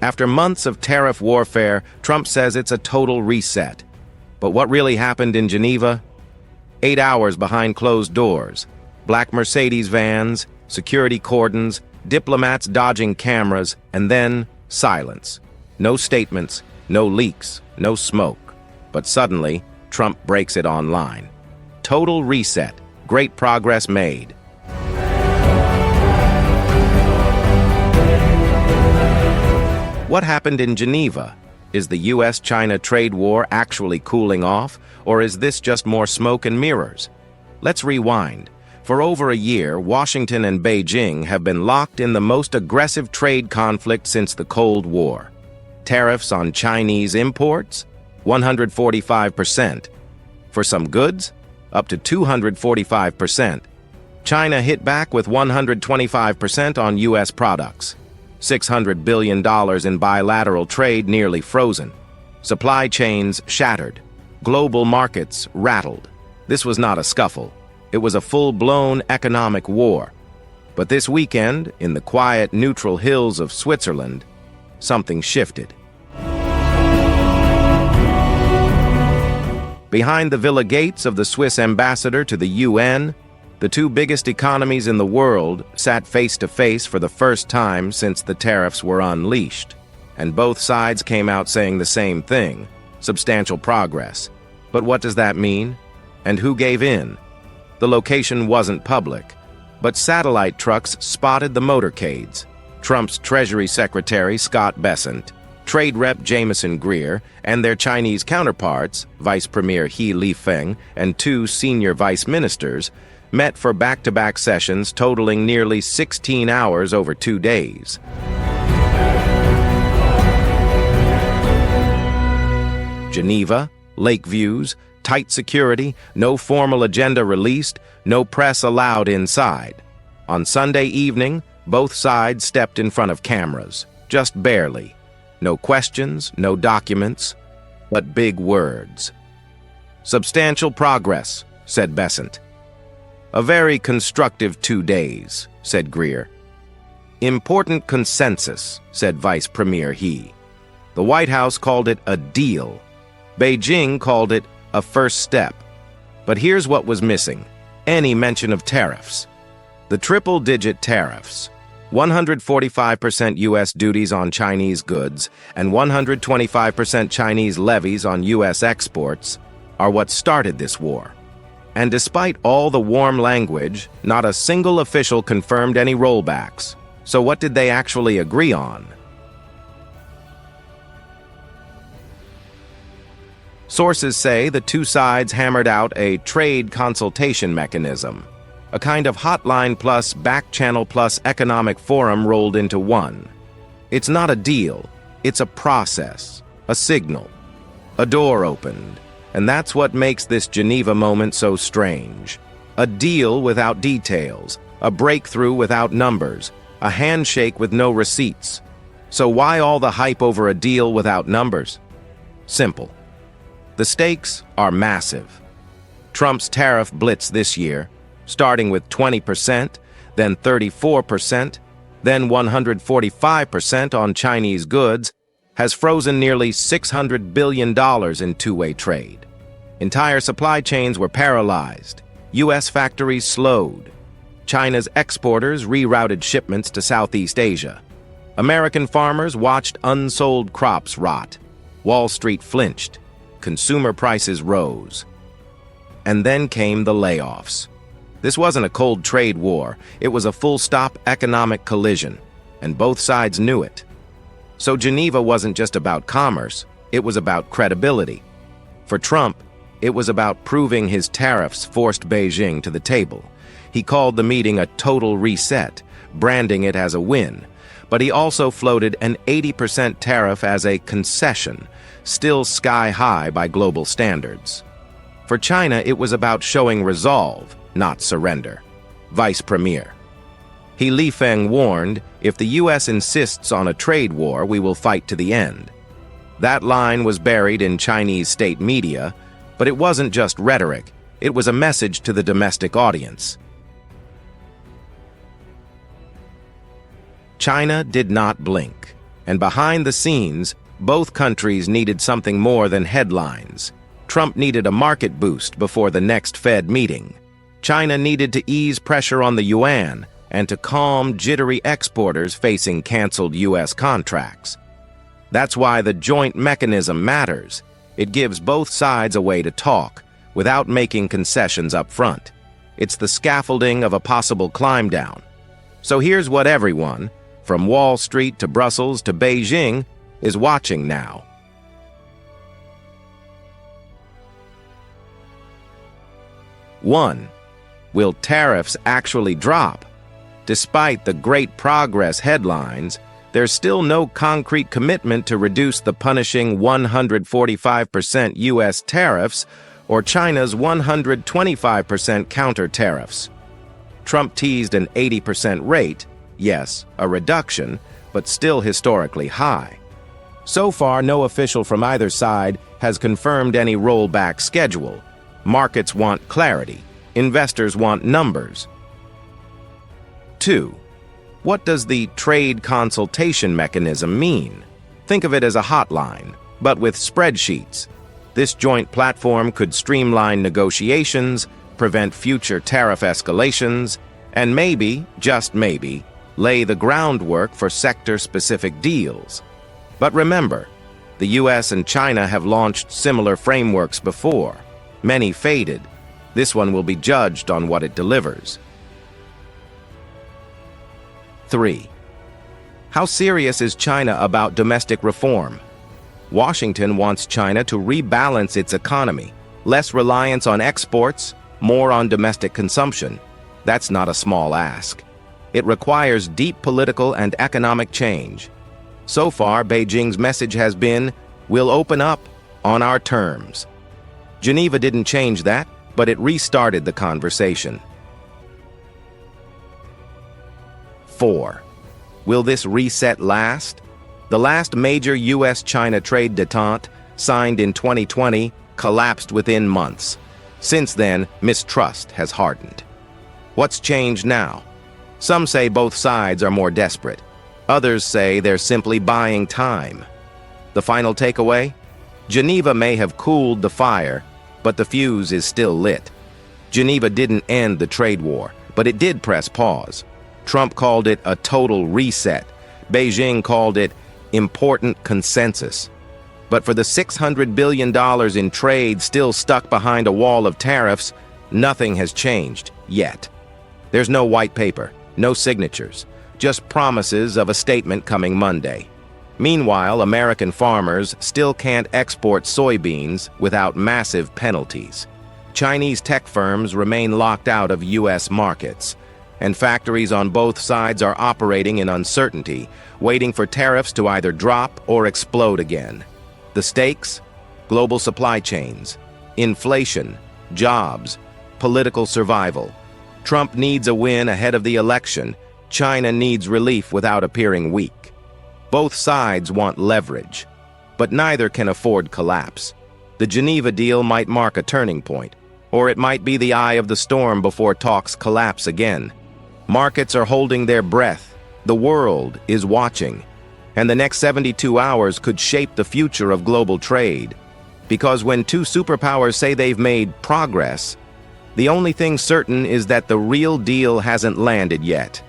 After months of tariff warfare, Trump says it's a total reset. But what really happened in Geneva? 8 hours behind closed doors, black Mercedes vans, security cordons, diplomats dodging cameras, and then silence. No statements, no leaks, no smoke. But suddenly, Trump breaks it online. Total reset. Great progress made. What happened in Geneva? Is the U.S. China trade war actually cooling off, or is this just more smoke and mirrors? Let's rewind. For over a year, Washington and Beijing have been locked in the most aggressive trade conflict since the Cold War. Tariffs on Chinese imports? 145%. For some goods? Up to 245%. China hit back with 125% on U.S. products. $600 billion in bilateral trade nearly frozen. Supply chains shattered. Global markets rattled. This was not a scuffle. It was a full-blown economic war. But this weekend, in the quiet, neutral hills of Switzerland, something shifted. Behind the villa gates of the Swiss ambassador to the UN, the two biggest economies in the world sat face-to-face for the first time since the tariffs were unleashed. And both sides came out saying the same thing: substantial progress. But what does that mean? And who gave in? The location wasn't public, but satellite trucks spotted the motorcades. Trump's Treasury Secretary Scott Bessent, Trade Rep Jamieson Greer, and their Chinese counterparts, Vice Premier He Lifeng and two senior vice ministers, met for back-to-back sessions totaling nearly 16 hours over 2 days. Geneva, lake views, tight security, no formal agenda released, no press allowed inside. On Sunday evening, both sides stepped in front of cameras, just barely. No questions, no documents, but big words. Substantial progress, said Bessent. A very constructive 2 days, said Greer. Important consensus, said Vice Premier He. The White House called it a deal. Beijing called it a first step. But here's what was missing: any mention of tariffs. The triple-digit tariffs, 145% U.S. duties on Chinese goods and 125% Chinese levies on U.S. exports, are what started this war. And despite all the warm language, not a single official confirmed any rollbacks. So what did they actually agree on? Sources say the two sides hammered out a trade consultation mechanism, a kind of hotline plus back-channel plus economic forum rolled into one. It's not a deal, it's a process, a signal. A door opened. And that's what makes this Geneva moment so strange. A deal without details, a breakthrough without numbers, a handshake with no receipts. So why all the hype over a deal without numbers? Simple. The stakes are massive. Trump's tariff blitz this year, starting with 20%, then 34%, then 145% on Chinese goods, has frozen nearly $600 billion in two-way trade. Entire supply chains were paralyzed. U.S. factories slowed. China's exporters rerouted shipments to Southeast Asia. American farmers watched unsold crops rot. Wall Street flinched. Consumer prices rose. And then came the layoffs. This wasn't a cold trade war. It was a full-stop economic collision, and both sides knew it. So Geneva wasn't just about commerce, it was about credibility. For Trump, it was about proving his tariffs forced Beijing to the table. He called the meeting a total reset, branding it as a win. But he also floated an 80% tariff as a concession, still sky-high by global standards. For China, it was about showing resolve, not surrender. Vice Premier He Lifeng warned, if the U.S. insists on a trade war, we will fight to the end. That line was buried in Chinese state media, but it wasn't just rhetoric, it was a message to the domestic audience. China did not blink. And behind the scenes, both countries needed something more than headlines. Trump needed a market boost before the next Fed meeting. China needed to ease pressure on the yuan and to calm jittery exporters facing canceled U.S. contracts. That's why the joint mechanism matters. It gives both sides a way to talk without making concessions up front. It's the scaffolding of a possible climb down. So here's what everyone, from Wall Street to Brussels to Beijing, is watching now. 1. Will tariffs actually drop? Despite the great progress headlines, there's still no concrete commitment to reduce the punishing 145% U.S. tariffs or China's 125% counter tariffs. Trump teased an 80% rate, yes, a reduction, but still historically high. So far, no official from either side has confirmed any rollback schedule. Markets want clarity. Investors want numbers. 2. What does the trade consultation mechanism mean? Think of it as a hotline, but with spreadsheets. This joint platform could streamline negotiations, prevent future tariff escalations, and maybe, just maybe, lay the groundwork for sector-specific deals. But remember, the U.S. and China have launched similar frameworks before. Many faded. This one will be judged on what it delivers. 3. How serious is China about domestic reform? Washington wants China to rebalance its economy, less reliance on exports, more on domestic consumption. That's not a small ask. It requires deep political and economic change. So far, Beijing's message has been, we'll open up on our terms. Geneva didn't change that, but it restarted the conversation. 4. Will this reset last? The last major U.S. China trade détente, signed in 2020, collapsed within months. Since then, mistrust has hardened. What's changed now? Some say both sides are more desperate. Others say they're simply buying time. The final takeaway? Geneva may have cooled the fire, but the fuse is still lit. Geneva didn't end the trade war, but it did press pause. Trump called it a total reset. Beijing called it important consensus. But for the $600 billion in trade still stuck behind a wall of tariffs, nothing has changed yet. There's no white paper, no signatures, just promises of a statement coming Monday. Meanwhile, American farmers still can't export soybeans without massive penalties. Chinese tech firms remain locked out of U.S. markets, and factories on both sides are operating in uncertainty, waiting for tariffs to either drop or explode again. The stakes? Global supply chains, inflation, jobs, political survival. Trump needs a win ahead of the election. China needs relief without appearing weak. Both sides want leverage, but neither can afford collapse. The Geneva deal might mark a turning point, or it might be the eye of the storm before talks collapse again. Markets are holding their breath. The world is watching, and the next 72 hours could shape the future of global trade. Because when two superpowers say they've made progress, the only thing certain is that the real deal hasn't landed yet.